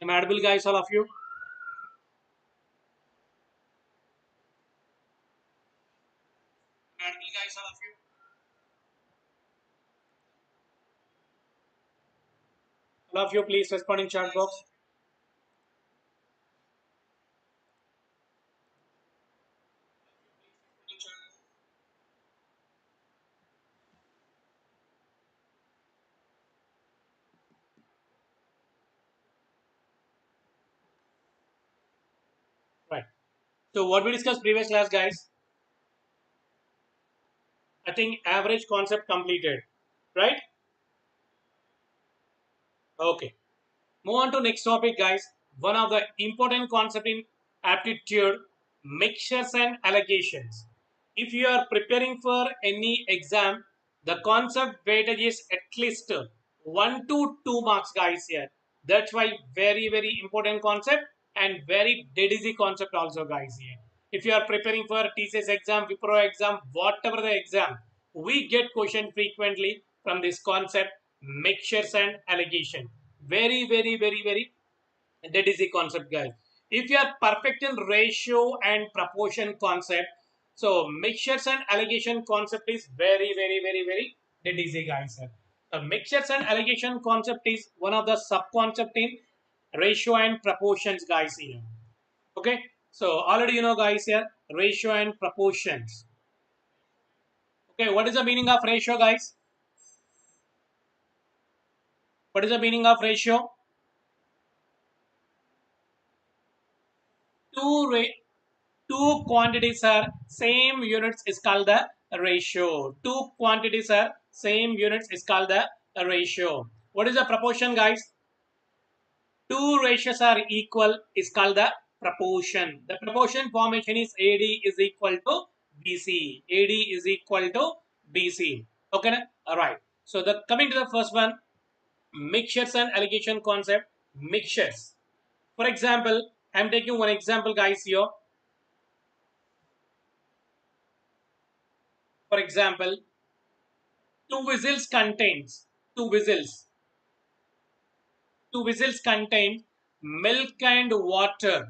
Am I audible, guys, all of you? Am I audible, guys, all of you? All of you, please respond in chat box. Right. So what we discussed previous class, guys, I think average concept completed, right? Okay. Move on to next topic, guys. One of the important concept in aptitude, mixtures and allegations. If you are preparing for any exam, the concept weightage is at least 1 to 2 marks, guys. Here, that's why very important concept and very dead easy concept also, guys. Here, if you are preparing for TCS exam, Wipro exam, whatever the exam, we get question frequently from this concept, mixtures and allegation. Very that is the concept, guys. If you are perfect in ratio and proportion concept, so mixtures and allegation concept is very that is the guys. Mixtures and allegation concept is one of the sub concept in ratio and proportions, guys. Here, okay. So already you know, guys, here ratio and proportions. Okay, what is the meaning of ratio, guys? What is the meaning of ratio? Two two quantities are same units is called the ratio. Two quantities are same units is called the ratio. What is the proportion, guys? Two ratios are equal is called the proportion. The proportion formation is AD is equal to BC. AD is equal to BC. Okay, all right. So the coming to the first one, mixtures and allegation concept. Mixtures. For example, I'm taking one example, guys, here. For example, two whistles contains two whistles. Two whistles contain milk and water.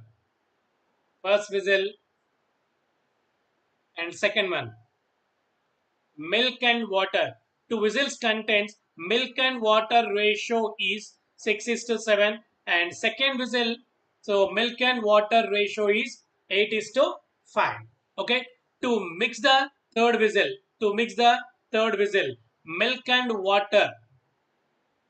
First whistle and second one. Milk and water. Two whistles contains milk and water ratio is 6 is to 7, and second whistle, so milk and water ratio is 8 is to 5. Okay. To mix the third whistle, to mix the third whistle, milk and water.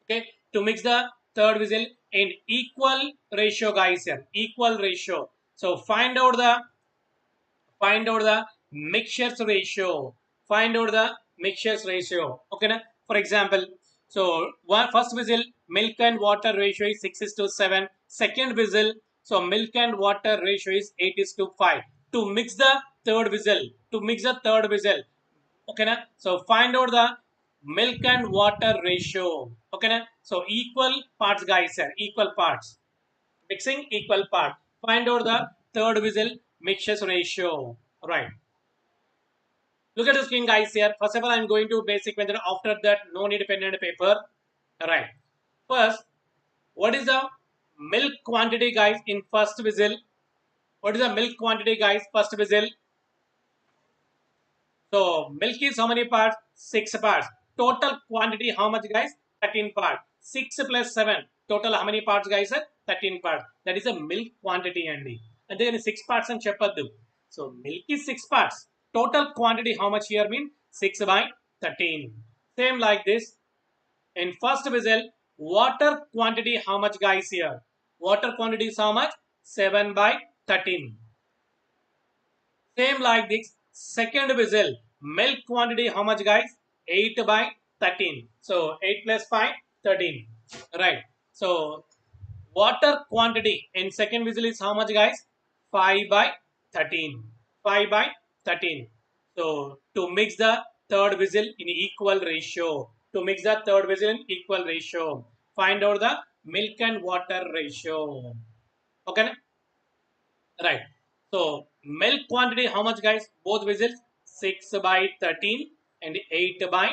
Okay, to mix the third whistle in equal ratio, guys, here equal ratio. So find out the mixtures ratio. Find out the mixtures ratio. Okay, na? For example, so one first whistle, milk and water ratio is 6 is to 7. Second whistle, so milk and water ratio is 8 is to 5. To mix the third whistle, to mix the third whistle, okay na? So find out the milk and water ratio. Okay na? So equal parts, guys, here equal parts, mixing equal part. Find out the third whistle mixtures ratio. Right, look at the screen, guys. Here first of all I'm going to basic method. After that, no need pen and paper. Right, first, what is the milk quantity, guys, in first whistle? What is the milk quantity, guys, first whistle? So milk is how many parts? 6 parts. Total quantity how much, guys? 13 parts. 6 plus 7. Total how many parts, guys? 13 parts. That is a milk quantity, Andy. And then 6 parts and chapadu. So milk is 6 parts. Total quantity how much here mean? 6 by 13. Same like this. In first whistle, water quantity how much, guys, here? Water quantity is how much? 7 by 13. Same like this, second whistle, milk quantity how much, guys? 8 by 13. So 8 plus 5, 13. Right. So water quantity in second whistle is how much, guys? 5 by 13. 5 by 13. So to mix the third whistle in equal ratio. To mix the third whistle in equal ratio. Find out the milk and water ratio. Okay. Right. So milk quantity how much, guys? Both whistles 6 by 13 and 8 by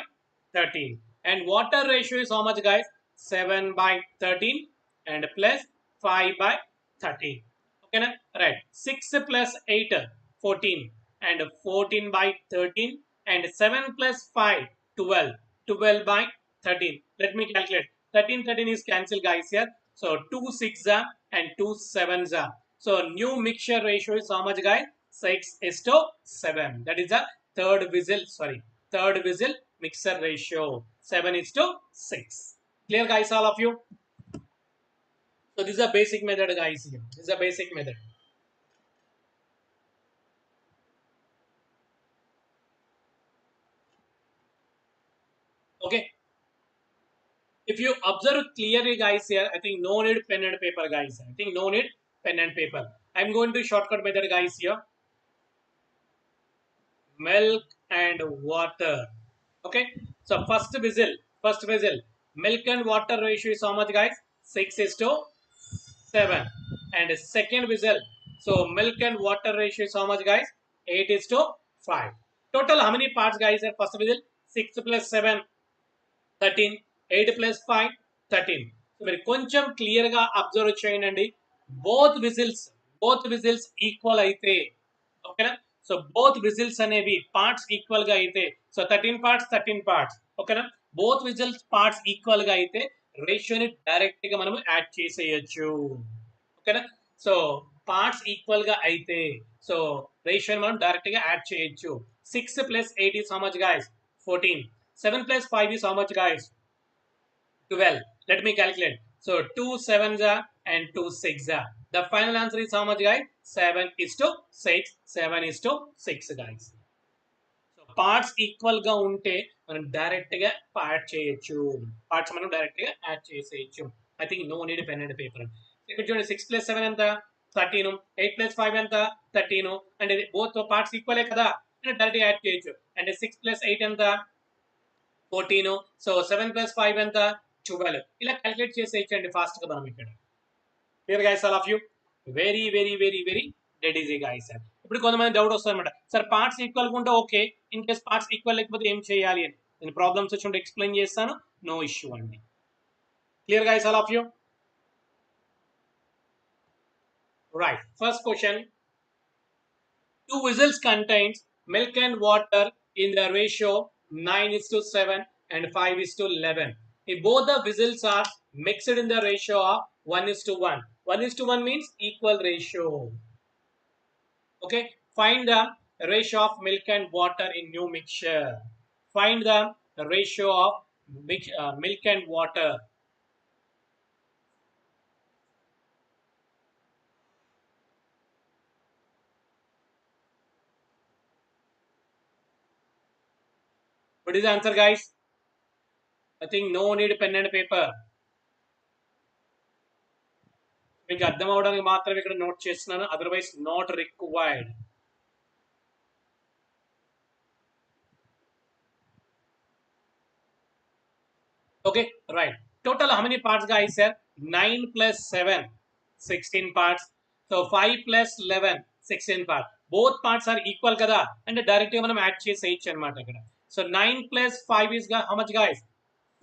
13. And water ratio is how much, guys? 7 by 13 and plus 5 by 13. Okay, na? Right. 6 plus 8, 14, and 14 by 13, and 7 plus 5, 12. 12 by 13. Let me calculate. 13 is cancelled, guys, here. So 2 6 and 2 7 So new mixture ratio is how much, guys? 6 is to 7. That is the third whistle. Sorry, third whistle mixture ratio. 7 is to 6. Clear, guys, all of you? So this is a basic method, guys. Here. This is a basic method. Okay. If you observe clearly, guys, here, I think no need pen and paper, guys. I think no need pen and paper. I'm going to shortcut method, guys, here. Milk and water. Okay. So first whistle, milk and water ratio is how much, guys? 6 is to 7. And second whistle, so milk and water ratio is how much, guys? 8 is to 5. Total how many parts, guys, at first whistle? 6 plus 7, 13, 8 plus 5, 13. So మీరు కొంచెం clear గా observe చేయండి. Both whistles equal అయితే, ఓకేనా? So both whistles అనేవి parts equal గా అయితే, so 13 parts ఓకేనా? బోత్ విజిల్స్ పార్ట్స్ ఈక్వల్ గా అయితే రేషియోని డైరెక్ట్ గా మనం యాడ్ చేసేయచ్చు, ఓకేనా? సో పార్ట్స్ ఈక్వల్ గా అయితే సో రేషియోని మనం డైరెక్ట్ గా యాడ్ చేయొచ్చు. 6 plus 8 is how much, guys? 14. 7 plus 5 is how much, guys? 12. Let me calculate. So 2 sevens are and 2 6 are. The final answer is how much, guys? 7 is to 6. 7 is to 6, guys. So parts equal ga unte మనం direct గా add చేయొచ్చు. Parts మనం direct గా add చేసేయచ్చు. I think no need pen and paper. ఇక్కడ చూడండి 6 plus 7 ఎంత? 13. 8 plus 5 ఎంత? 13. అంటే బోత్ పార్ట్స్ ఈక్వలే కదా, డైరెక్ట్ యాడ్ చేయొచ్చు. అంటే 6 plus 8 ఎంత? 14. సో 7 plus 5 ఎంత? 12. ఇలా క్యాలిక్యులేట్ చేసేయచ్చండి ఫాస్ట్ గా మనం ఇక్కడ. Clear, guys, all of you? Very very very very dead easy, guys. ఇప్పుడు కొంతమంది డౌట్ వస్తుంది అనమాట, సార్ పార్ట్స్ ఈక్వల్ గా ఉంటే okay, in case parts equal లేకపోతే ఏం చేయాలి అని. నేను ప్రాబ్లమ్స్ వచ్చి ఎక్స్ప్లెయిన్ చేస్తాను, నో ఇష్యూ అండి. Clear, guys, all of you? Right, first question. Two whistles contains milk and water in the ratio 9 is to 7 and 5 is to 11. If both the whistles are mixed in the ratio of 1 is to 1. 1 is to 1 means equal ratio. Okay. Find the ratio of milk and water in new mixture. Find the ratio of milk and water. What is the answer, guys? I think no need pen and paper. మీకు అర్థం అవడానికి మాత్రం ఇక్కడ note చేస్తున్నాను, otherwise not required. Okay, right. Total how many parts, guys, sir? 9 plus 7, 16 parts. So 5 plus 11, 16 parts. Both parts are equal kada, and directly మనం add చేసేయచ్చు అన్నమాట ఇక్కడ. So 9 plus 5 is how much, guys?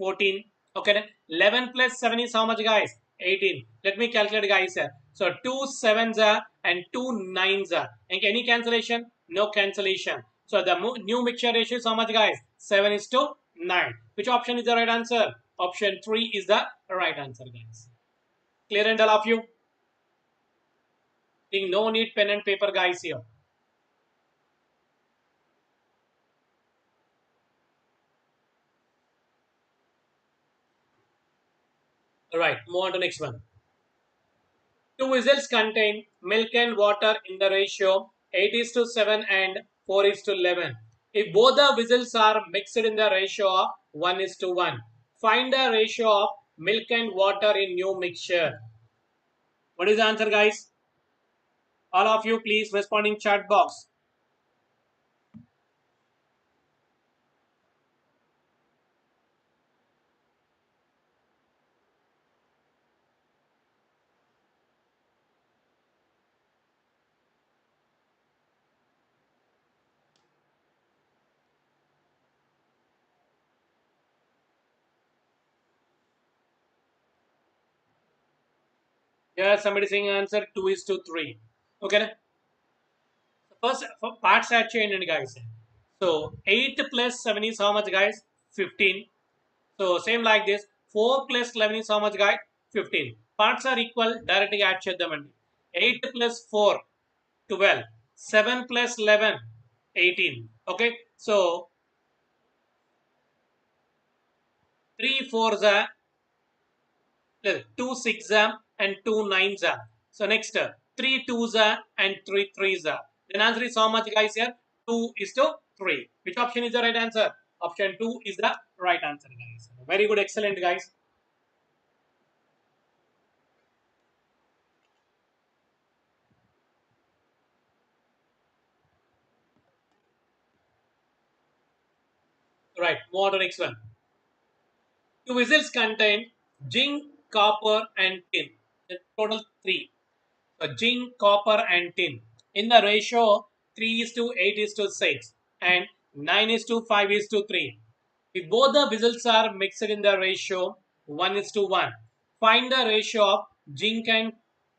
14. Okay, 11 plus 7 is how much, guys? 18. Let me calculate, guys, sir. So 2 sevens are and 2 nines are. And any cancellation? No cancellation. So the new mixture ratio is how much, guys? 7 is to 9. Which option is the right answer? Option 3 is the right answer, guys. Clear, and all of you? Think no need pen and paper, guys, here. Alright, move on to next one. Two whistles contain milk and water in the ratio 8 is to 7 and 4 is to 11. If both the whistles are mixed in the ratio of 1 is to 1, find the ratio of milk and water in new mixture. What is the answer, guys? All of you, please respond in chat box. Yeah, somebody saying answer 2 is to 3. Okay. First, parts are changed, guys. So 8 plus 7 is how much, guys? 15. So same like this. 4 plus 11 is how much, guys? 15. Parts are equal. Directly add చేద్దామండి. 8 plus 4, 12. 7 plus 11, 18. Okay. So 3 4s are 2 6s are and 2 9s are. So next 3 2s are and 3 3s are. Then answer is how much, guys, here? 2 is to 3. Which option is the right answer? Option 2 is the right answer, guys. Very good, excellent, guys. Right, move on to next one. Two vessels contain zinc, copper, and tin. The total 3. So zinc, copper, and tin. In the ratio 3 is to 8 is to 6 and 9 is to 5 is to 3. If both the vessels are mixed in the ratio 1 is to 1, find the ratio of zinc and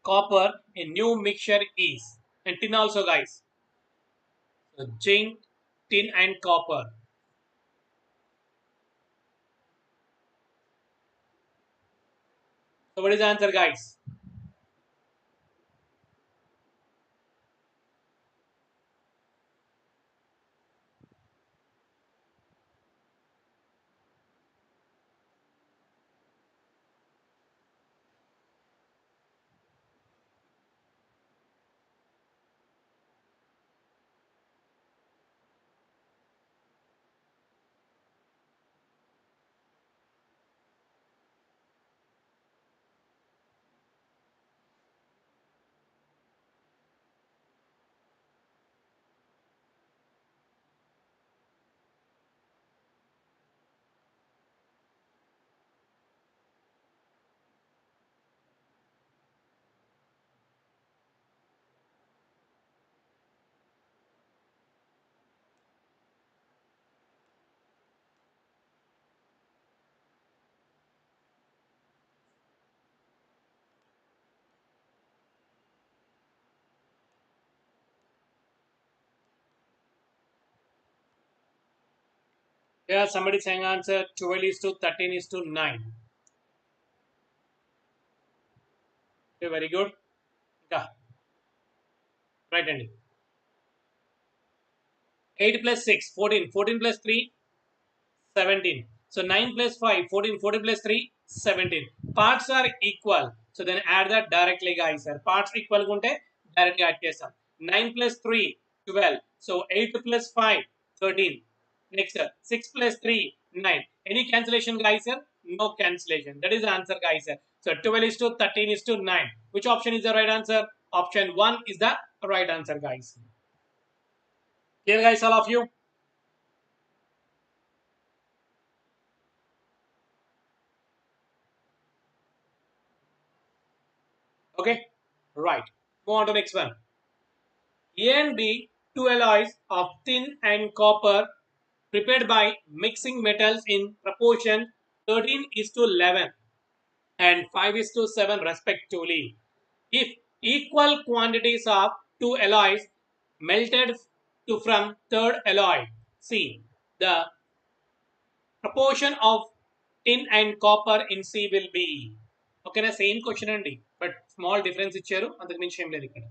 copper in new mixture is. And tin also, guys. So zinc, tin, and copper. So what is the answer, guys? Yeah, somebody saying answer 12 is to 13 is to 9. Okay, very good. Yeah, right handed. 8 plus 6, 14. 14 plus 3, 17. So 9 plus 5, 14. 14 plus 3, 17. Parts are equal. So then add that directly, guys. Parts equal gunte directly add chesam. 9 plus 3, 12. So 8 plus 5, 13. Next, 6 plus 3, 9. Any cancellation, guys? No cancellation. That is the answer, guys. So 12 is to 13 is to 9. Which option is the right answer? Option 1 is the right answer, guys. Clear, guys, all of you? Okay, right. Move on to next one. A and B, two alloys of tin and copper prepared by mixing metals in proportion 13 is to 11 and 5 is to 7 respectively. If equal quantities of two alloys melted to from third alloy, C, the proportion of tin and copper in C will be. ఓకేనా same question అండి but small difference ఇచ్చారు అంతకు మించి ఏం లేదు ఇక్కడ.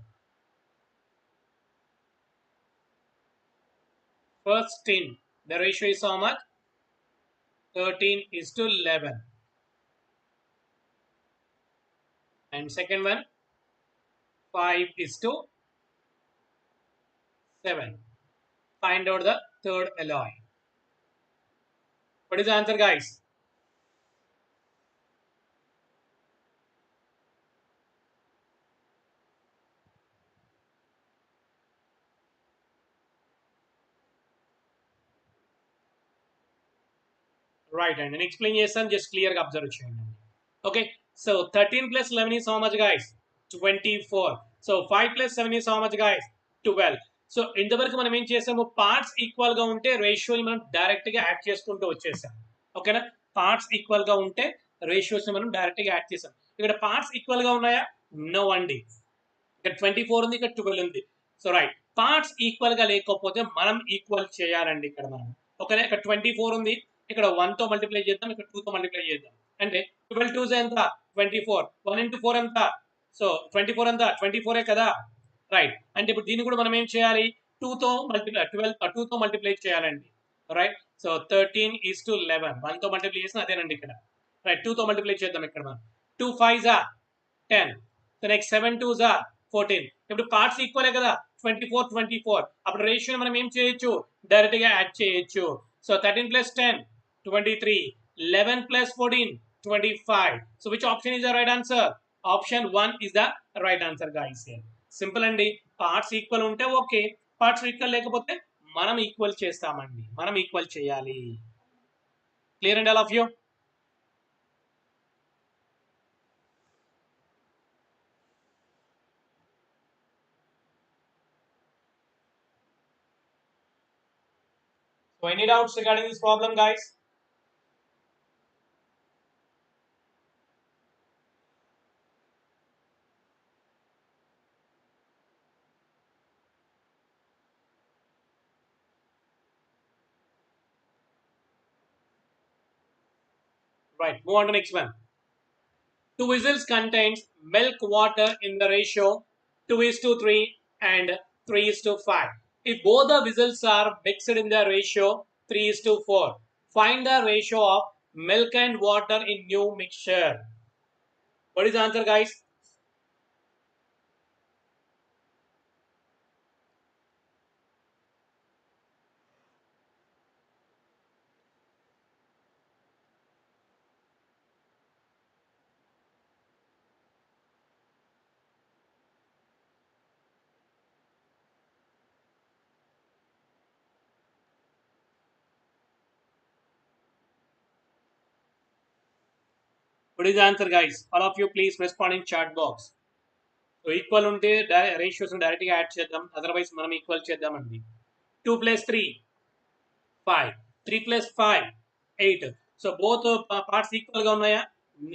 First tin, the ratio is how much? 13 is to 11. And second one, 5 is to 7. Find out the third alloy. What is the answer, guys? Right hand. And explain చేస్తాను just clear గా observe చేయండి. Okay. So 13 plus 11 is how much, guys? 24. So 5 plus 7 is how much, guys? 12. So ఇంతవరకు మనం ఏం చేసాము parts equal గా ఉంటే రేషియోని మనం డైరెక్ట్ గా యాడ్ చేసుకుంటూ వచ్చేసాం. ఓకేనా పార్ట్స్ ఈక్వల్ గా ఉంటే రేషియోస్ మనం డైరెక్ట్ గా యాడ్ చేసాం. ఇక్కడ పార్ట్స్ ఈక్వల్ గా ఉన్నాయా? నో అండి. ఇక్కడ 24 ఉంది, ఇక్కడ 12 ఉంది. సో రైట్ పార్ట్స్ ఈక్వల్ గా లేకపోతే మనం ఈక్వల్ చేయాలండి ఇక్కడ మనం. ఓకేనా ఇక్కడ 24 ఉంది, ఇక్కడ 1 తో మల్టిప్లై చేద్దాం, ఇక్కడ 2 తో మల్టిప్లై చేద్దాం. అంటే 12 2s ఎంత 24 1 into 4 ఎంత సో 24 ఎంత 24 కదా రైట్ అంటే ఇప్పుడు దీన్ని కూడా మనం ఏం చేయాలి 2 తో మల్టిప్లై 12 2 తో మల్టిప్లై చేయాలండి రైట్ సో 13 is to 11 1 తో మల్టిప్లై చేసిన అదేనండి ఇక్కడ రైట్ 2 తో మల్టిప్లై చేద్దాం ఇక్కడ మనం 2 5s are 10 the next 7 2s are 14 ఇప్పుడు పార్ట్స్ ఈక్వలే కదా 24 24 అప్పుడు రేషియో మనం ఏం చేయొచ్చు డైరెక్ట్ గా యాడ్ చేయొచ్చు so 13 plus 10 23 11 plus 14 25 so which option is the right answer option 1 is the right answer guys here simple అండి పార్ట్స్ ఈక్వల్ ఉంటే ఓకే పార్ట్స్ ఈక్వల్ లేకపోతే మనం ఈక్వల్ చేస్తామండి మనం ఈక్వల్ చేయాలి clear and all of you so any doubts regarding this problem guys right move on to next one 2 whistles contains milk water in the ratio 2 is to 3 and 3 is to 5. If both the whistles are mixed in the ratio 3 is to 4, find the ratio of milk and water in new mixture. What is the answer guys? What is the answer guys? All of you please respond in chat box. So equal ఉంటే ratios direct గా add చేద్దాం otherwise మనం equal చేద్దామండి 2 plus 3 5 3 plus 5 8 so both parts equal గా ఉన్నాయా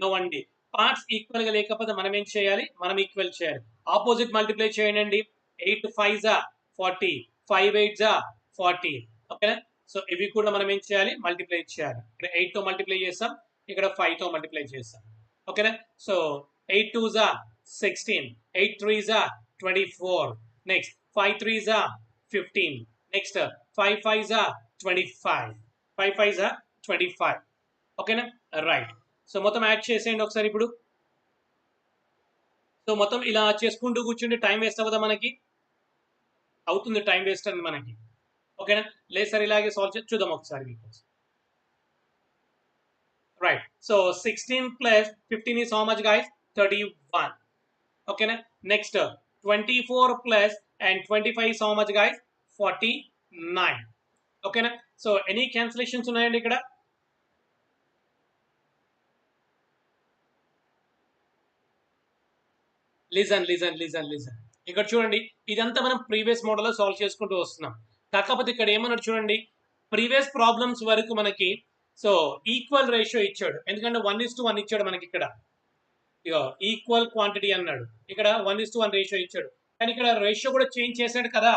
no అండి parts equal గా లేకపోతే మనం ఏం చేయాలి మనం ఈక్వల్ చేయాలి ఆపోజిట్ మల్టిప్లై చేయండి 8 5s are 40 5 8s are 40 ఓకేనా సో ఇవి కూడా మనం ఏం చేయాలి మల్టిప్లై చేయాలి ఇక్కడ 8 తో మల్టిప్లై చేస్తాం ఇక్కడ 5 తో మల్టిప్లై చేస్తాం ఓకేనా so 8 2s are 16 8 3s are 24 next 5 3s are 15 next 5 5s are 25 5 5s are 25 ఓకేనా రైట్ సో మొత్తం యాడ్ చేసేయండి ఒకసారి ఇప్పుడు సో మొత్తం ఇలా చేసుకుంటూ కూర్చుంటే టైం వేస్ట్ అవ్వదా మనకి అవుతుంది టైం వేస్ట్ అని మనకి ఓకేనా లేదు సార్ ఇలాగే సాల్వ్ చూద్దాం ఒకసారి మీకు right so 16 plus 15 is how much guys 31 ఓకేనా next 24 plus and 25 is how much guys 49 ఓకేనా సో ఎనీ క్యాన్సిలేషన్స్ ఉన్నాయండి ఇక్కడ లిజన్ ఇక్కడ చూడండి ఇదంతా మనం ప్రీవియస్ మోడల్లో సాల్వ్ చేసుకుంటూ వస్తున్నాం కాకపోతే ఇక్కడ ఏమన్నాడు చూడండి ప్రీవియస్ ప్రాబ్లమ్స్ వరకు మనకి సో ఈక్వల్ రేషియో ఇచ్చాడు ఎందుకంటే 1:1 ఇచ్చాడు మనకి ఇక్కడ ఈక్వల్ క్వాంటిటీ అన్నాడు ఇక్కడ 1:1 రేషియో ఇచ్చాడు కానీ ఇక్కడ రేషియో కూడా చేంజ్ చేశాడు కదా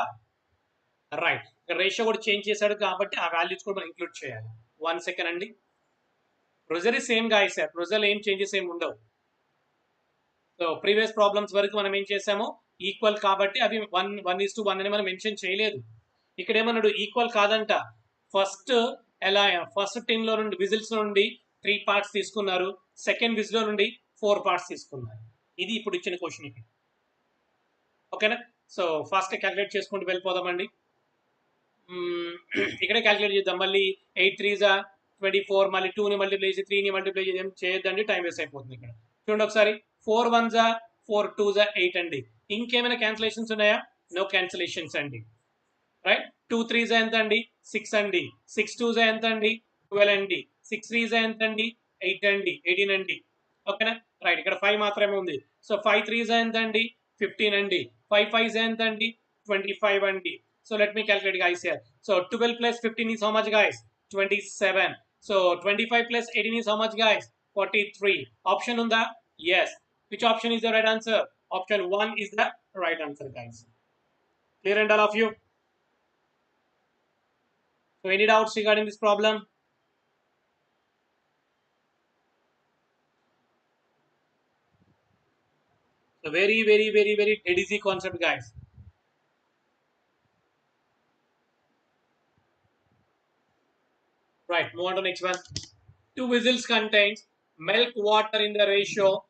రైట్ రేషియో కూడా చేంజ్ చేశాడు కాబట్టి ఆ వాల్యూస్ కూడా మనం ఇంక్లూడ్ చేయాలి 1 సెకండ్ అండి ప్రొజర్ ఇస్ సేమ్ గాయస్ సార్ ప్రొజర్ ఏం చేంజెస్ ఏమి ఉండవు సో ప్రీవియస్ ప్రాబ్లమ్స్ వరకు మనం ఏం చేసామో ఈక్వల్ కాబట్టి అవి 1:1 అని మనం మెన్షన్ చేయలేదు ఇక్కడ ఏమన్నాడు ఈక్వల్ కాదంట ఫస్ట్ ఎలా ఫస్ట్ 10 లో నుండి విజిల్స్ నుండి 3 పార్ట్స్ తీసుకున్నారు సెకండ్ విజిల్ లో నుండి 4 పార్ట్స్ తీసుకున్నారు ఇది ఇప్పుడు ఇచ్చిన క్వశ్చన్ ఇక్కడ ఓకేనా సో ఫాస్ట్ క్యాలిక్యులేట్ చేసుకుంటూ వెళ్ళిపోదామండి ఇక్కడే క్యాలిక్యులేట్ చేద్దాం మళ్ళీ 8 3s are 24 మళ్ళీ 2 ని మల్టిప్లై చేసి 3 ని మల్టిప్లై చేసి చేయొద్దండి టైం వేస్ట్ అయిపోతుంది ఇక్కడ చూడండి ఒకసారి 4 1s are 4 2s are 8 అండి ఇంకేమైనా క్యాన్సిలేషన్స్ ఉన్నాయా నో క్యాన్సిలేషన్స్ అండి రైట్ 2 3s ఎంత అండి 6 అండి 6 2s ఎంత అండి 12 అండి 6 3s ఎంత అండి 8 అండి 18 అండి ఓకేనా రైట్ ఇక్కడ 5 మాత్రమే ఉంది సో 5 3s ఎంత అండి 15 అండి 5 5s ఎంత అండి 25 అండి so let me calculate guys here so 12 plus 15 is how much guys 27 so 25 plus 18 is how much guys 43 option unda yes which option is the right answer option 1 is the right answer guys clear and all of you so any doubts regarding this problem A very, very, very, very dead easy concept, guys. Right, move on to next one. Two whistles contains milk water in the ratio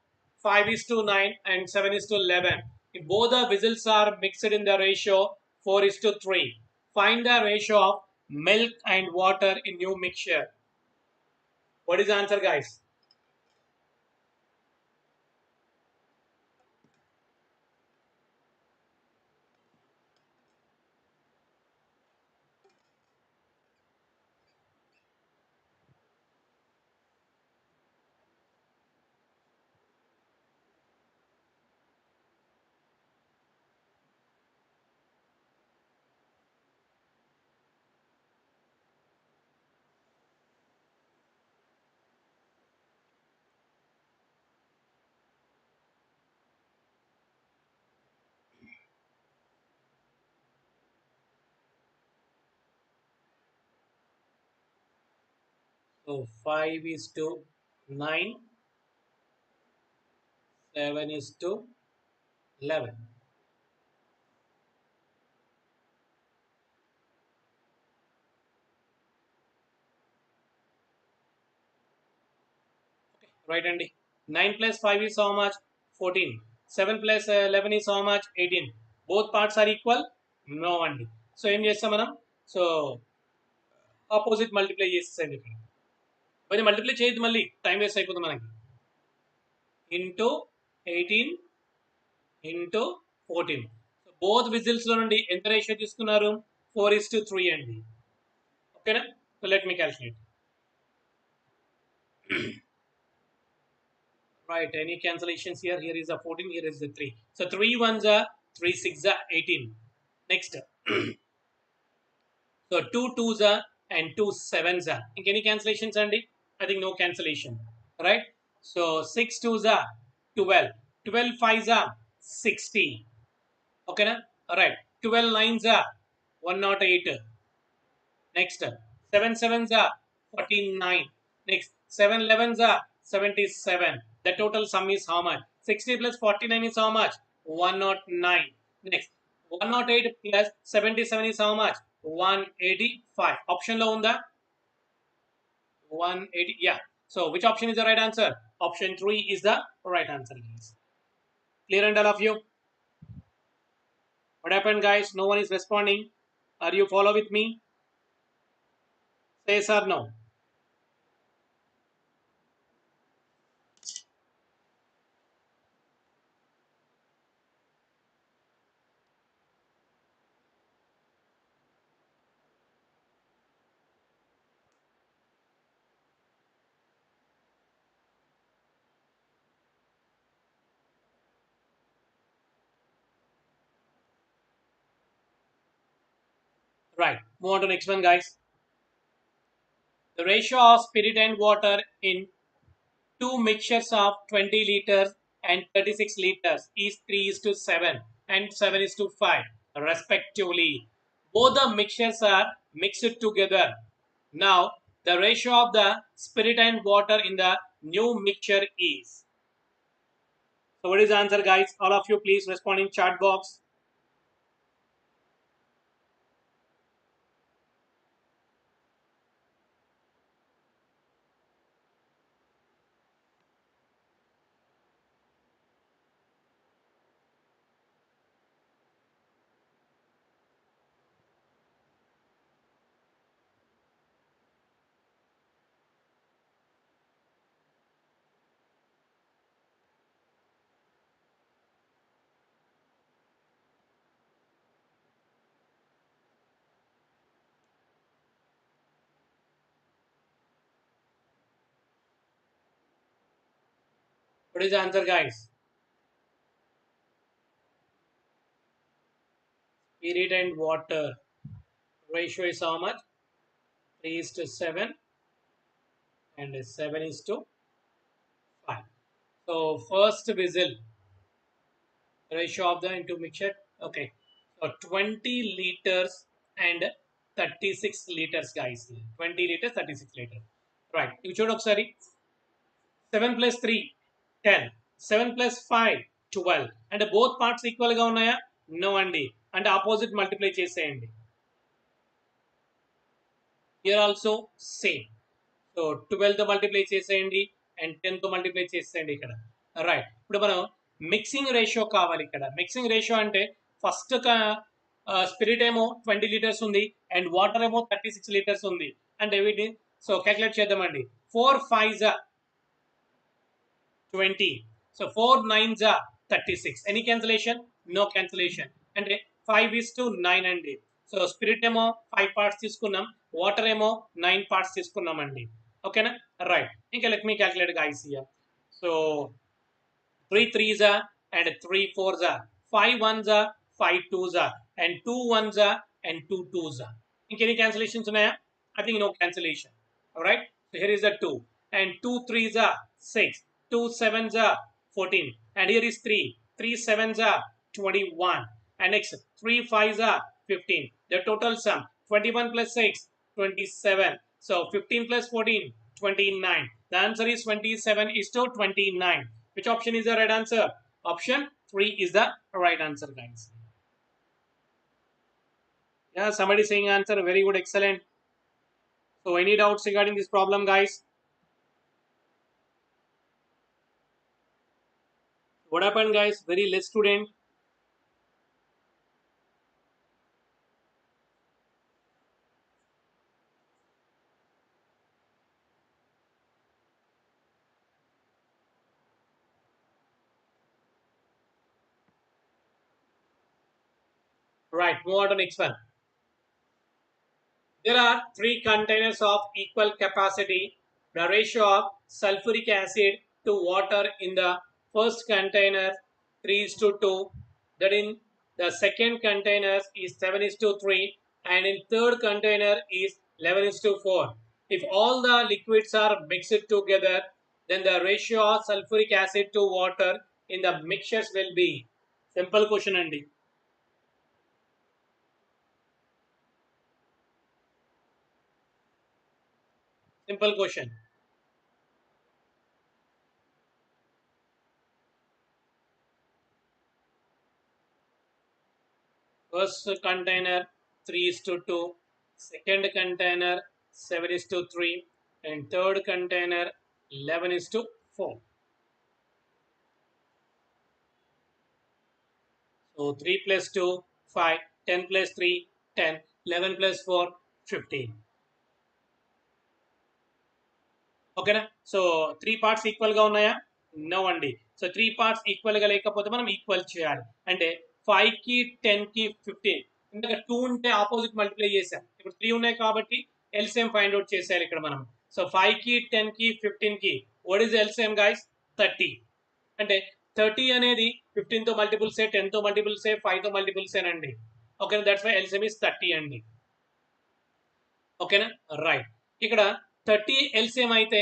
5 is to 9 and 7 is to 11. If both the whistles are mixed in the ratio 4 is to 3, find the ratio of milk and water in new mixture. What is the answer, guys? So 5 is to 9, 7 is to 11. Right, Andy. 9 plus 5 is how much? 14. 7 plus 11 is how much? 18. Both parts are equal? No, Andy. So ఏం చేస్తాం మనం? So opposite multiply చేసేసండి ఇక్కడ. మరి multiply చేయొద్దు, మళ్ళీ time waste అయిపోతుంది మనకి. Into 18 into 14. So both whistles లో నుండి ఎంత రేషియో తీసుకున్నారు? 4:3 అండి. ఓకేనా? So let me calculate. Right, any cancellations here? Here is a 14, here is the 3. So 3 ones are 3 6 are 18. Next. So 2 twos are and 2 sevens are. Any cancellations, Andy? I think no cancellation. Right? So 6 twos are 12. 12 fives are 60. Okay, na? Alright. 12 nines are 108. Next, 7 sevens are 49. Next, 7 elevens are 77. The total sum is how much? 60 plus 49 is how much? 109. Next, 108 plus 77 is how much? 185. Option low on the 180. Yeah. So, which option is the right answer? Option 3 is the right answer. Clear and all of you? What happened, guys? No one is responding. Are you follow with me? Say yes or no. Right. Move on to next one, guys. The ratio of spirit and water in two mixtures of 20 liters and 36 liters is 3 is to 7 and 7 is to 5 respectively. Both the mixtures are mixed together. Now, the ratio of the spirit and water in the new mixture is. So, what is the answer, guys? All of you, please respond in chat box. What is the answer, guys? Spirit and water ratio is how much? 3 is to 7 and 7 is to 5. So first whistle, ratio of the into mixture. Okay. So 20 liters and 36 liters, guys. 20 liters, 36 liters. Right. You should have, sorry. 7 plus 3, 10. 7 plus 5, 12 అంటే both parts equal గా ఉన్నాయా? No అండి. అంటే opposite multiply చేసేయండి. Here also same. So 12 తో multiply చేసేయండి and 10 తో multiply చేసేయండి ఇక్కడ. రైట్. ఇప్పుడు మనం మిక్సింగ్ రేషియో కావాలి ఇక్కడ. మిక్సింగ్ రేషియో అంటే ఫస్ట్ స్పిరిట్ ఏమో 20 లీటర్స్ ఉంది అండ్ వాటర్ ఏమో 36 లీటర్స్ ఉంది. అంటే వీటి సో క్యాలిక్యులేట్ చేద్దామండి. 4 5s 20. So 4 9s are 36. Any cancellation? No cancellation. అంటే 5 is to 9 అండి. సో స్పిరిట్ ఏమో 5 parts తీసుకున్నాం, వాటర్ ఏమో 9 parts తీసుకున్నామండి. ఓకేనా? రైట్. ఇంకా let me calculate guys here. So 3 3s are and 3 4s are, 5 1s are, 5 2s are, and 2 1s are and 2 2s are. Any cancellations ఉన్నాయా? I think no cancellation. All right. So here is the 2 and 2 3s are 6, 2 7s are 14, and here is 3, 3 7s are 21, and next 3 5s are 15. The total sum 21 plus 6 27. So 15 plus 14 29. The answer is 27 is to 29. Which option is the right answer? Option 3 is the right answer, guys. Yeah, somebody saying answer. Very good, excellent. So any doubts regarding this problem, guys? What happened, guys? Very less student. Right, move on to next one. There are 3 containers of equal capacity. The ratio of sulfuric acid to water in the first container 3 is to 2. That in the second container is 7 is to 3. And in third container is 11 is to 4. If all the liquids are mixed together, then the ratio of sulfuric acid to water in the mixtures will be. Simple question, Andy. Simple question. First container 3 is to 2, second container 7 is to 3, and third container 11 is to 4. So 3 plus 2, 5, 10 plus 3, 10, 11 plus 4, 15. ఓకేనా? So 3 parts equal గా ఉన్నాయా? No అండి. So 3 parts equal గా లేకపోతే మనం equal చేయాలి. అంటే 5 కి 10 కి 15. ఇందాక 2 ఉంటే ఆపోజిట్ మల్టిప్లై చేసాం. ఇప్పుడు 3 ఉన్నాయి కాబట్టి ఎల్సిఎం ఫైండ్ అవుట్ చేసేయాలి ఇక్కడ మనం. సో 5 కి 10 కి 15 కి వాట్ ఈస్ ఎల్సిఎం గైస్? 30. అంటే 30 అనేది 15 తో మల్టిపుల్స్ 10 తో మల్టిపుల్స్ 5 తో మల్టిపుల్స్ అండి. ఓకేనా? దట్స్ వై ఎల్సిఎం ఇస్ 30 అండి. ఓకేనా? రైట్. ఇక్కడ 30 ఎల్సిఎం అయితే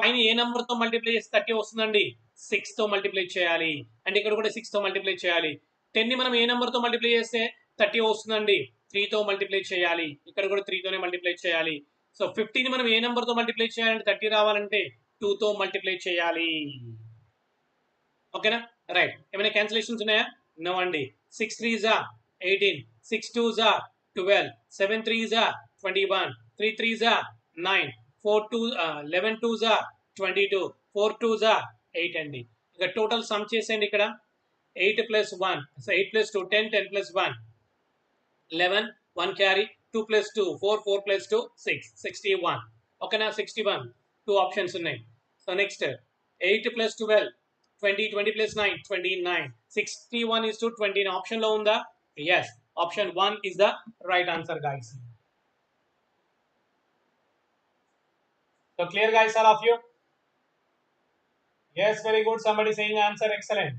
5 ఏ నెంబర్ తో మల్టిప్లై చేసి 30 వస్తుందండి? 6 తో మల్టిప్లై చేయాలి. అంటే ఇక్కడ కూడా 6 తో మల్టిప్లై చేయాలి. 10 ని మనం ఏ నెంబర్ తో మల్టిప్లై చేస్తే 30 వస్తుందండి? 3 తో మల్టిప్లై చేయాలి. ఇక్కడ కూడా 3 తోనే మల్టిప్లై చేయాలి. సో 15 ని మనం ఏ నెంబర్ తో మల్టిప్లై చేయాలంటే 30 రావాలంటే 2 తో మల్టిప్లై చేయాలి. ఓకేనా? రైట్. ఏమైనా క్యాన్సిలేషన్స్ ఉన్నాయా? నో అండి. 6 3s are 18, 6 2s are 12, 7 3s are 21, 3 3s are 9, 4 2 11 2s are 22, 4 2s are 8 అండి. ఇక టోటల్ సమ్ చేసేయండి ఇక్కడ. 8 plus 1, so 8 plus 2 10, 10 plus 1 11, 1 carry, 2 plus 2 4, 4 plus 2 6, 61. ఓకేనా? 61. 2 ఆప్షన్స్ ఉన్నాయి. So next 8 plus 12 20, 20 plus 9 29, 61 is to 20 option లో ఉందా? Yes, option 1 is the right answer, guys. So clear, guys, all of you? Yes, very good. Somebody saying answer, excellent.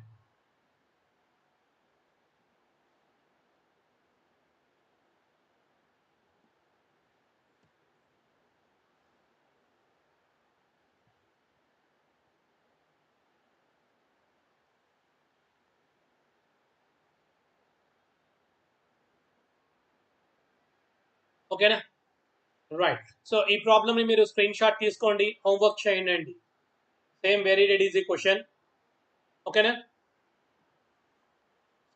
ఓకేనా? Right. So ఈ problem ని మీరు screen shot తీసుకోండి, homework చేయండి. Same very dead easy question. ఓకేనా?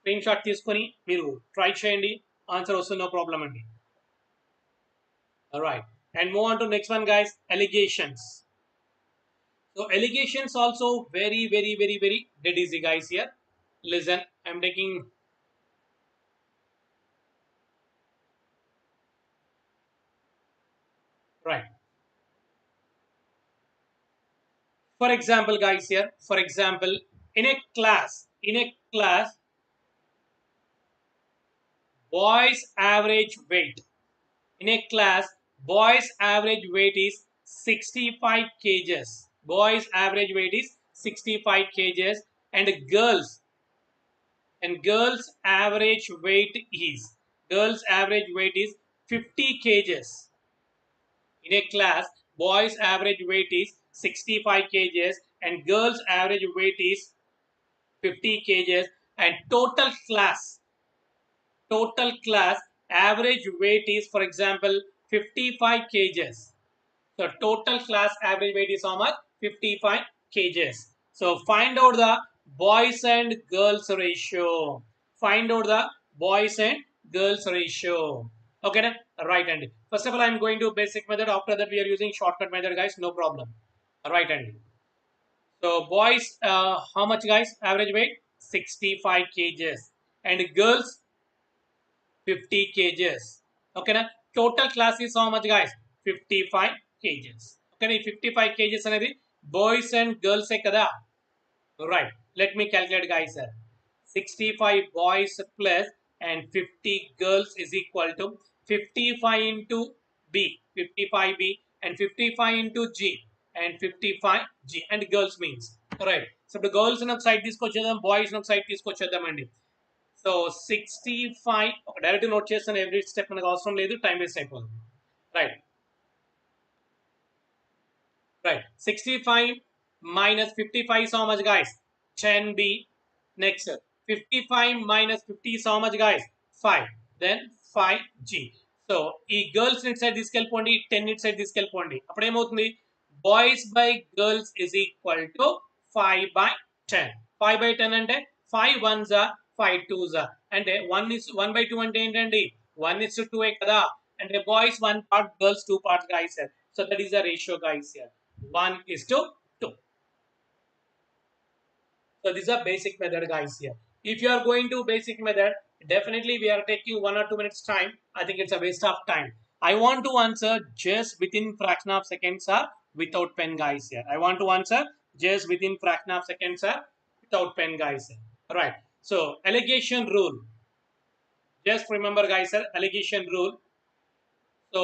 Screen shot తీసుకొని మీరు try చేయండి, ఆన్సర్ వస్తుంది, నో ప్రాబ్లం అండి. Alright, and move on to next one, guys. Allegations. So allegations also very dead easy, guys. Here, listen, I'm taking, right. For example, guys, here, for example, in a class, boys average weight. In a class, boys average weight is 65 kgs. Boys average weight is 65 kgs, and girls average weight is 50 kgs. In a class, boys average weight is 65 kgs and girls average weight is 50 kgs, and total class average weight is, for example, 55 kgs. So total class average weight is how much? 55 kgs. So find out the boys and girls ratio. Find out the boys and girls ratio. Okay, then? Right hand. First of all, I'm going to basic method. After that, we are using shortcut method, guys. No problem. Right hand. So boys, how much, guys? Average weight 65 kgs, and girls 50 kgs. Okay, na? Total class is how much, guys? 55 kgs. Okay, na? 55 kgs అనేది boys and girls ఏ కదా. Right, let me calculate, guys. 65 boys plus and 50 girls is equal to 55 into b, 55b, and 55 into g, and 55g, and girls means, right. So the girls ని ఒక side తీసుకొచ్చేద్దాం, boys ని ఒక side తీసుకొచ్చేద్దామండి. So 65 direct note చేస్తాను, every step మనకు అవసరం లేదు, time waste అయిపోతుంది. Right, right. 65 minus 55 is how much, guys? 10b. Next, 55 minus 50 is how much, guys? 5. Then 5g. So ఈ గర్ల్స్ ఇట్ సైడ్ తీసుకెళ్ళిపోండి, 10 ఇట్ సైడ్ తీసుకెళ్ళిపోండి. అప్పుడు ఏమవుతుంది? Boys by girls is equal to 5/10. 5/10 అంటే 5 1s are 5 2s are, అంటే 1/2 అంటే ఏంటండి? 1:2 కదా. అంటే boys 1 part, girls 2 parts, guys. So that is the ratio, guys. Here 1:2. So this is a basic method, guys. Here, if you are going to basic method, definitely we are taking 1 or 2 minutes time. I think it's a waste of time. I want to answer just within fraction of seconds or without pen, guys. Here, I want to answer just within fraction of seconds or without pen, guys. Right. So allegation rule. Just remember, guys, allegation rule. So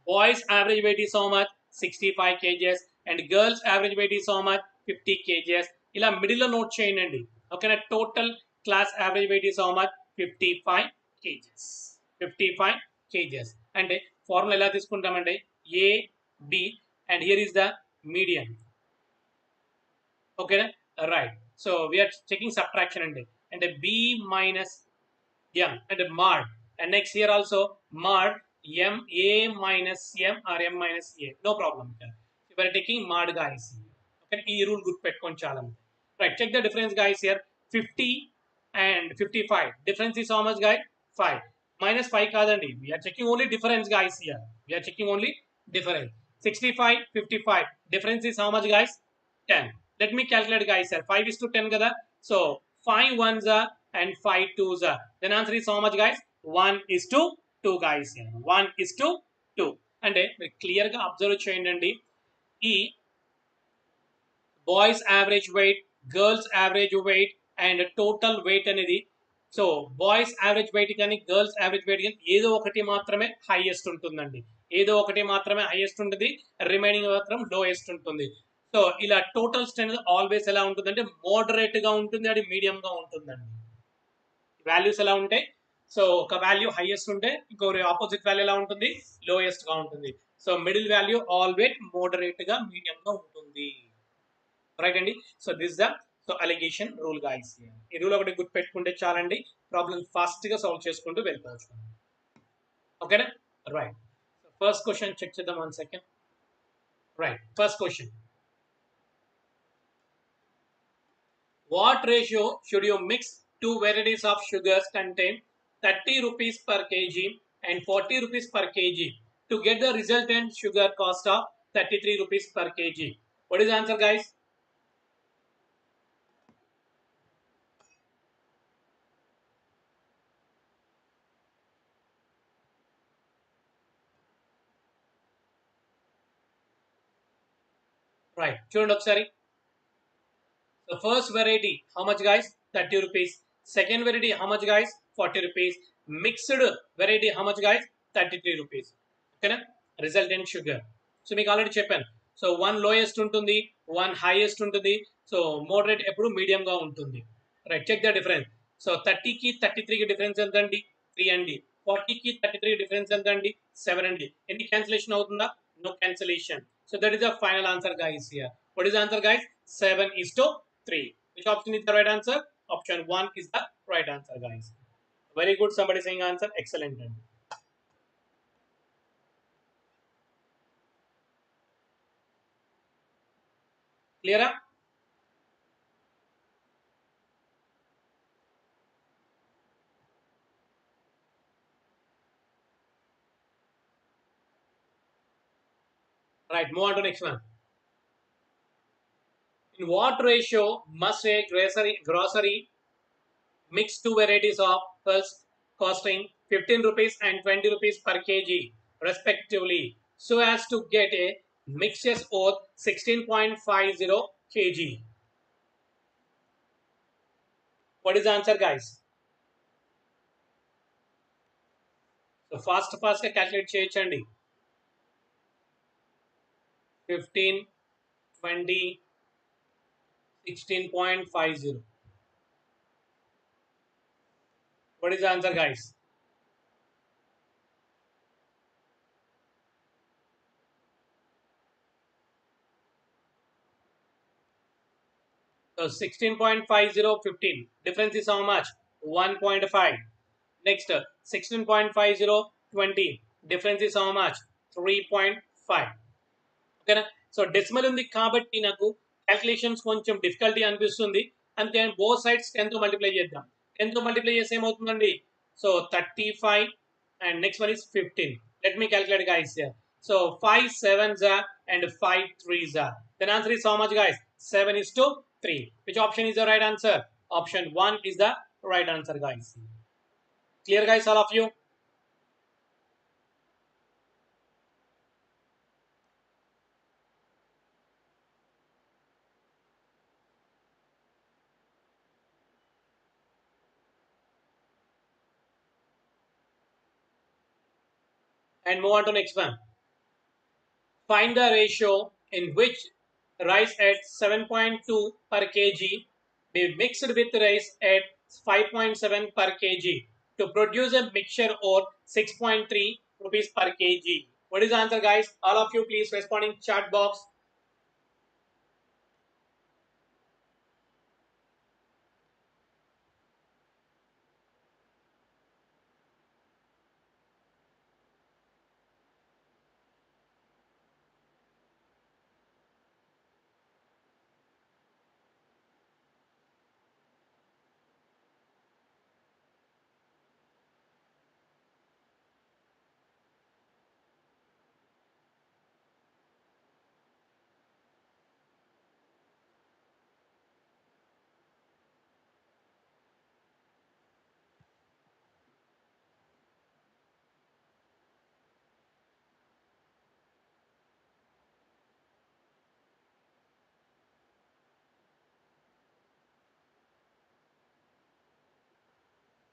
boys average weight is how much? 65 kgs, and girls average weight is how much? 50 kgs. ఇలా middle లో note చేయండి. ఓకేనా? Total class average weight is how much? 55 kgs. 55 kgs. అంటే formula ఎలా తీసుకుంటామండి? A B and here is the medium. ఓకేనా? Right. So we are checking subtraction అండి. అంటే B minus m and mod, and next here also mod m a minus m or m minus a, no problem. We are taking mod, guys. Okay, e rule good పెట్టుకోండి చాలా. Right, check the difference, guys. Here 50 and 55 difference is how much, guys? 5 minus 5 కాదండి, we are checking only difference, guys. Here we are checking only difference. 65 55 difference is how much, guys? 10. Let me calculate, guys. Here 5 is to 10 kada. So 5 1s are and 5 2s are. Then answer is how much, guys? 1 is to 2, guys. Here 1 is to 2. అంటే మీరు clear గా observe చేయండి. ఈ boys average wait, girls average wait and total weight అనేది, so boys average wait కానీ girls average wait కానీ ఏదో ఒకటి మాత్రమే హైయెస్ట్ ఉంటుందండి. ఏదో ఒకటి మాత్రమే హైయెస్ట్ ఉంటుంది, రిమైనింగ్ మాత్రం లోయెస్ట్ ఉంటుంది. సో ఇలా టోటల్ స్ట్రెంత్ ఆల్వేస్ ఎలా ఉంటుందంటే మోడరేట్ గా ఉంటుంది, అది మీడియం గా ఉంటుందండి. వాల్యూస్ ఎలా ఉంటాయి? సో ఒక వాల్యూ హైయెస్ట్ ఉంటే ఇంకొక ఆపోజిట్ వాల్యూ ఎలా ఉంటుంది? లోయెస్ట్ గా ఉంటుంది. So middle value always moderate గా మీడియం గా ఉంటుంది. రైట్ అండి. So this the alligation rule, guys. ఈ రూల్ ఒకటి గుర్తు పెట్టుకుంటే చాలండి, ప్రాబ్లమ్ ఫాస్ట్ గా సాల్వ్ చేసుకుంటూ వెళ్ళిపోవచ్చు. ఓకేనా? రైట్. ఫస్ట్ క్వశ్చన్ చెక్ చేద్దాం, 1 second. Right, first question. What ratio should you mix two varieties of sugars contain 30 rupees per kg and 40 rupees per kg to get the resultant sugar cost of 33 rupees per kg? What is the answer, guys? Right. చూడండి ఒకసారి. The first variety, how much, guys? 30 rupees. Second variety, how much, guys? 40 rupees. Mixed variety, how much, guys? 33 rupees. Okay, na? Resultant sugar. So మీకు already చెప్పాను. So one lowest ఉంటుంది, one highest ఉంటుంది. So moderate ఎప్పుడు medium గా ఉంటుంది. Right, check the difference. So 30కి 33కి difference ఎంత అండి? 3 అండి. 40కి 33 డిఫరెన్స్ ఎంత అండి? 7 అండి. ఎన్ని క్యాన్సిలేషన్ అవుతుందా? No cancellation. So that is the final answer, guys, here. What is the answer, guys? 7 is to 3. Which option is the right answer? Option 1 is the right answer, guys. Very good. Somebody saying answer. Excellent. Clear up? Right. Move on to next one. In what ratio must a grocery mix two varieties of first costing 15 rupees and 20 rupees per kg respectively so as to get a mixture of 16.50 kg? What is the answer, guys? So fast calculate చేయొచ్చండి. 15, 20, 16.50. What is the answer, guys? So 16.50, 15. Difference is how much? 1.5. Next, 16.50, 20. Difference is how much? 3.5. ఓకేనా? So decimal ఉంది కాబట్టి నాకు calculations కొంచెం difficulty అనిపిస్తుంది. అందుకే both sides 10 తో multiply చేద్దాం. 10 తో మల్టిప్లై చేస్తే ఏమవుతుందండి? So 35 and next one is 15. Let me calculate, guys. So 5 sevens are and 5 threes are. Then answer is how much, guys? 7 is to 3. Which option is the right answer? Option 1 is the right answer, guys. Clear, guys, all of you? And move on to next one. Find the ratio in which rice at 7.2 per kg be mixed with rice at 5.7 per kg to produce a mixture of 6.3 rupees per kg. What is the answer, guys? All of you please respond in chat box.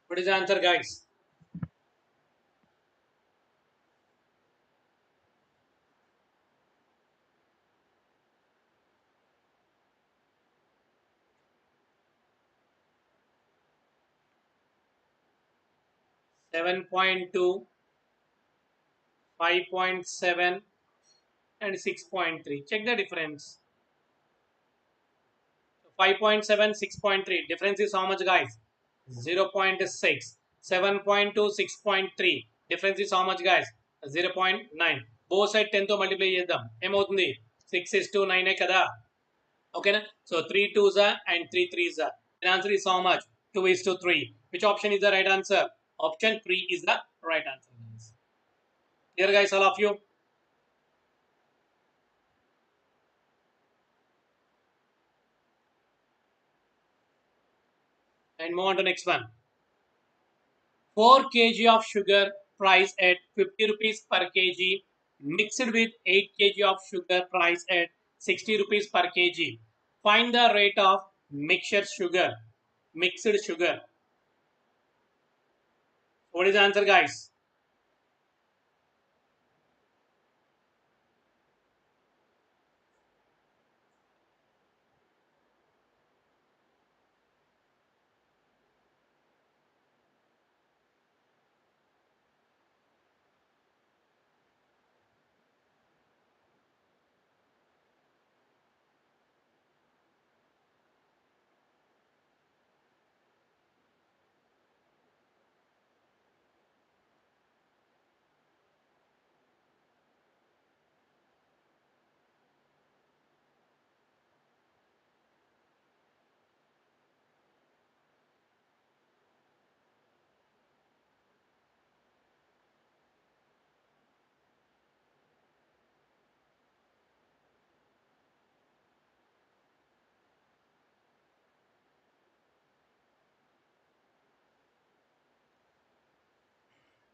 What is the answer, guys? Seven point two, 5.7 and 6.3. Check the difference. 5.7, 6.3. Difference is how much, guys? 0.6. 7.2, 6.3. Difference is how much, guys? 0.9. Both side 10 తో multiply చేద్దాం. ఏమవుతుంది? 6 is to 9 కదా. Okay, na? So 3 twos are and 3 threes are. The answer is how much? 2 is to 3. Which option is the right answer? Option 3 is the right answer. Here guys, all of you. And move on to next one. 4 kg of sugar price at 50 rupees per kg mixed with 8 kg of sugar price at 60 rupees per kg. Find the rate of mixed sugar. Mixed sugar. What is the answer, guys?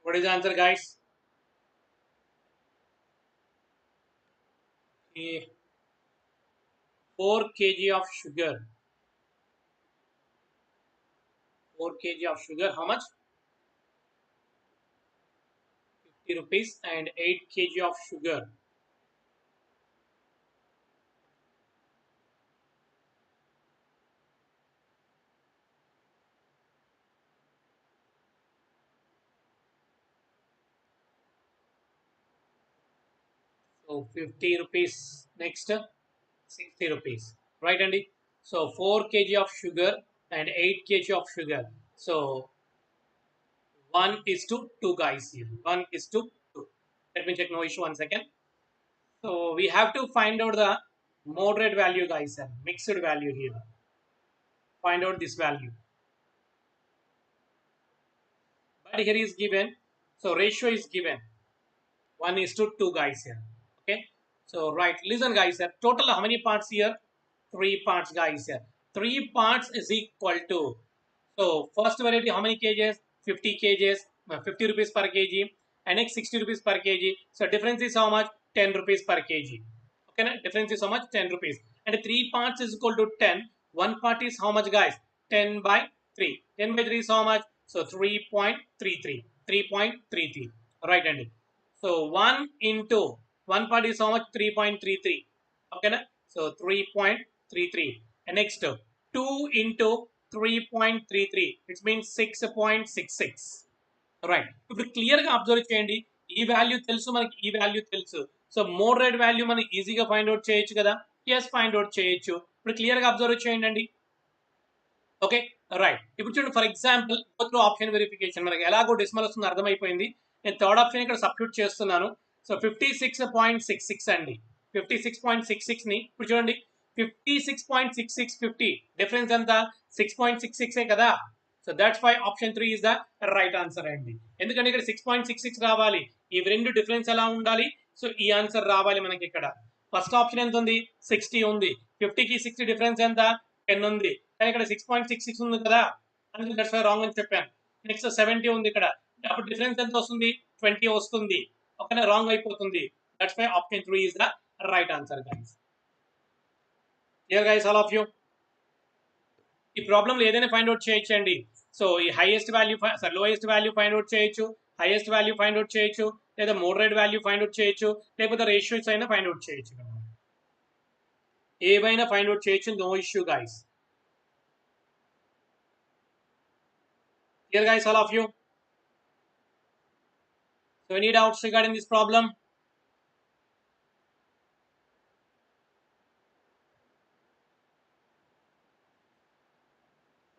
What is the answer, guys? 4 kg of sugar. 4 kg of sugar. How much? 50 rupees and 8 kg of sugar. So 50 rupees. Next, 60 rupees. Right, Andy? So 4 kg of sugar and 8 kg of sugar. So 1 is to 2, guys here. 1 is to 2. Let me check, no issue, 1 second. So we have to find out the moderate value, guys, and mixed value here. Find out this value. But here is given. So ratio is given. 1 is to 2, guys here. Okay. So right. Listen, guys here. Total how many parts here? 3 parts, guys here. 3 parts is equal to. So first variety how many kgs? 50 kgs. 50 rupees per kg. And next 60 rupees per kg. So difference is how much? 10 rupees per kg. Okay, na? Difference is how much? 10 rupees. And 3 parts is equal to 10. One part is how much, guys? 10 by 3. 10 by 3 is how much? So 3.33. 3.33. Right, Andy. So 1 into 1 part is how much? 3.33. Okay, na? So 3.33. And next 2 into 3.33. It means 6.66. Right ఇప్పుడు clear గా observe చేయండి ఈ value తెలుసు మనకి ఈ value తెలుసు so moderate value మనం ఈజీగా ఫైండ్ అవుట్ చేయొచ్చు కదా ఎస్ ఫైండ్ అవుట్ చేయొచ్చు ఇప్పుడు క్లియర్ గా అబ్జర్వ్ చేయండి ఓకే రైట్ ఇప్పుడు చూడండి for example through option verification మనకి ఎలాగో డెసిమల్ వస్తుంది అర్థమైపోయింది నేను థర్డ్ ఆప్షన్ ఇక్కడ సబ్స్టిట్యూట్ చేస్తున్నాను సో 56.66 అండి 56.66 ని ఇప్పుడు చూడండి 56.6650 డిఫరెన్స్ ఎంత 6.66 కదా so that's why option 3 is the right answer అండి ఎందుకంటే ఇక్కడ 6.66 రావాలి ఇవి రెండు డిఫరెన్స్ ఎలా ఉండాలి సో ఈ ఆన్సర్ రావాలి మనకి ఇక్కడ ఫస్ట్ ఆప్షన్ ఎంత ఉంది 60 ఉంది 50కి 60 డిఫరెన్స్ ఎంత 10 ఉంది కానీ ఇక్కడ 6.66 ఉంది కదా అందుకే దట్స్ వై రాంగ్ అని చెప్పాను నెక్స్ట్ 70 ఉంది ఇక్కడ అప్పుడు డిఫరెన్స్ ఎంత వస్తుంది 20 వస్తుంది ఓకేనా రాంగ్ అయిపోతుంది that's why option 3 is the right answer guys here guys all of you ఈ ప్రాబ్లం ఏదైనా ఫైండ్ అవుట్ చేయొచ్చండి సో ఈ highest value lowest value find out చేయొచ్చు హైయెస్ట్ వాల్యూ ఫైండ్ అవుట్ చేయొచ్చు లేదా మోడరేట్ వాల్యూ ఫైండ్ అవుట్ చేయొచ్చు లేకపోతే ratios అయినా ఫైండ్ అవుట్ చేయొచ్చు ఏవైనా ఫైండ్ అవుట్ చేయొచ్చు no issue guys here guys all of you so any doubts regarding this problem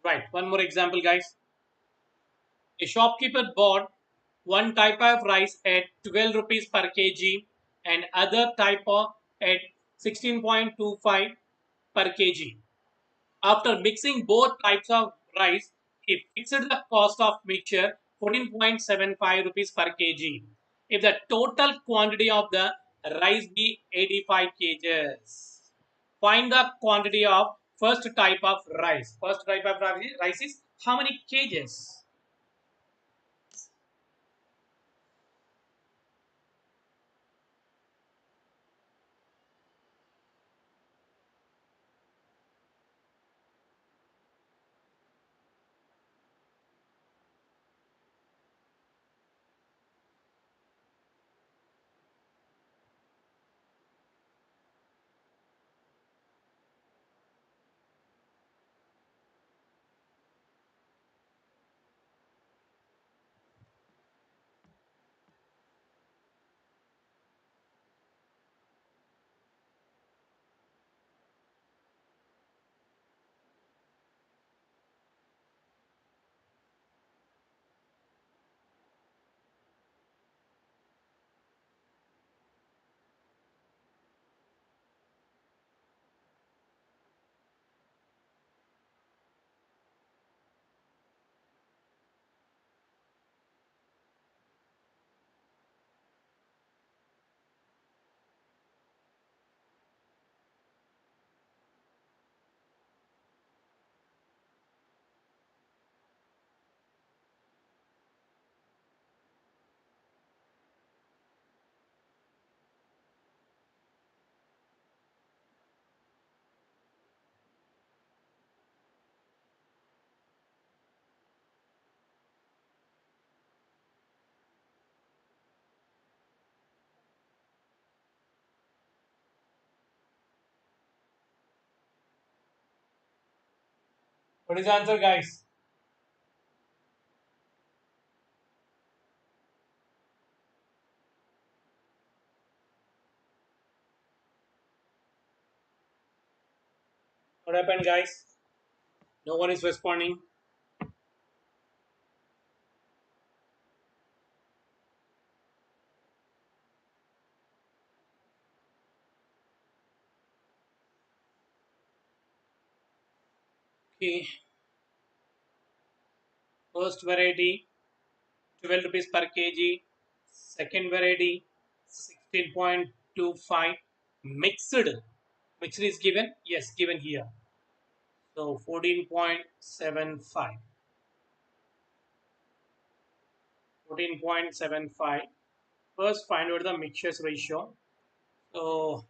right one more example guys a shopkeeper bought one type of rice at 12 rupees per kg and other type of at 16.25 per kg. After mixing both types of rice, he fixed the cost of mixture 14.75 rupees per kg. If the total quantity of the rice be 85 kgs, find the quantity of first type of rice. First type of rice is how many kgs? What is the answer, guys? What happened, guys? No one is responding. Okay, first variety 12 rupees per kg. Second variety 16.25. Mixed. Mixed is given? Yes, given here. So 14.75. 14.75. First, find out the mixtures ratio. So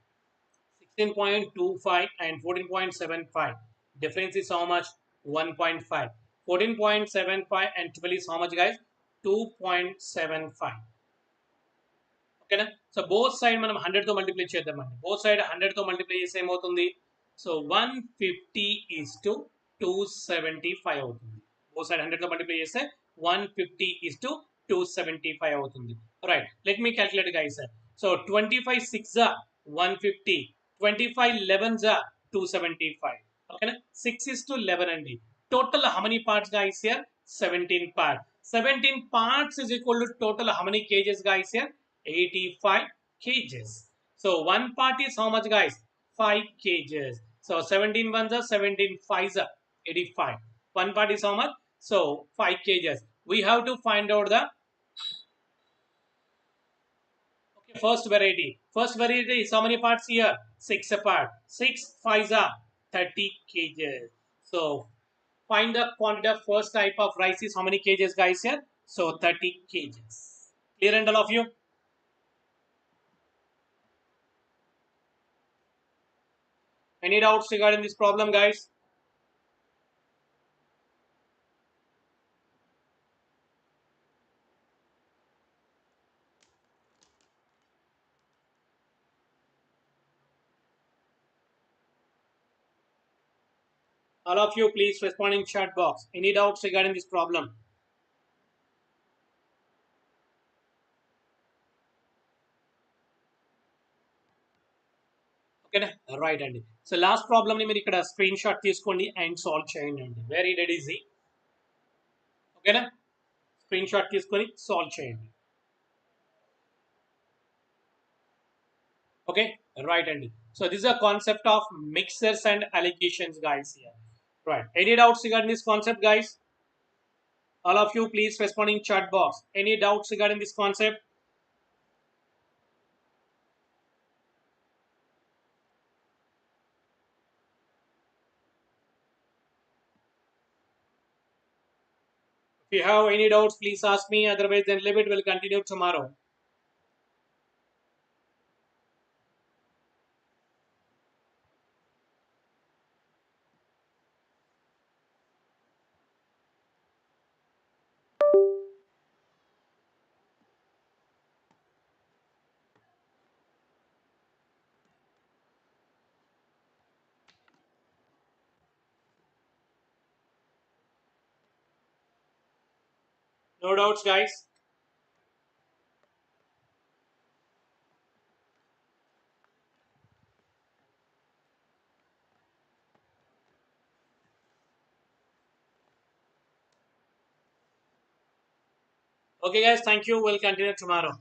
16.25 and 14.75. Difference is how much? 1.5. 14.75 and 12 is how much, guys? 2.75. ఓకేనా so both side మనం 100 తో multiply చేద్దామండి both side 100 తో multiply చేస్తే ఏమవుతుంది so 150 is to 275 అవుతుంది both side 100 తో multiply చేస్తే 150 ఈస్ టు 275 అవుతుంది right let me calculate guys so 25 6 జా 150 25 11 జా 275 ఓకేనా 6 is to 11 అండి total how many parts guys here 17 parts 17 parts is equal to total how many kgs guys here 85 kgs. So one part is how much, guys? 5 kgs. So 17 ones are 17 fives are 85. One part is how much? So 5 kgs. We have to find out the okay, first variety. First variety is how many parts here? 6 apart. 6 fives are 30 kgs. So find the quantity of first type of rice is how many kgs, guys, here? So 30 kgs. Clear and all of you? Any doubts regarding this problem, guys? All of you, please respond in chat box. Any doubts regarding this problem? Okay, right, Andy. So last problem ni meer ikkada screenshot teeskondi and solve cheyandi andi. Very dead easy. Okay, na? Screenshot teeskoni solve cheyandi. Okay, right, Andy. So this is a concept of mixers and allocations, guys. Here, right? Any doubts regarding this concept, guys? All of you, please respond in chat box. Any doubts regarding this concept? If you have any doubts, please ask me. Otherwise, then leave it. Will continue tomorrow. No doubts, guys. Okay, guys. Thank you. We'll continue tomorrow.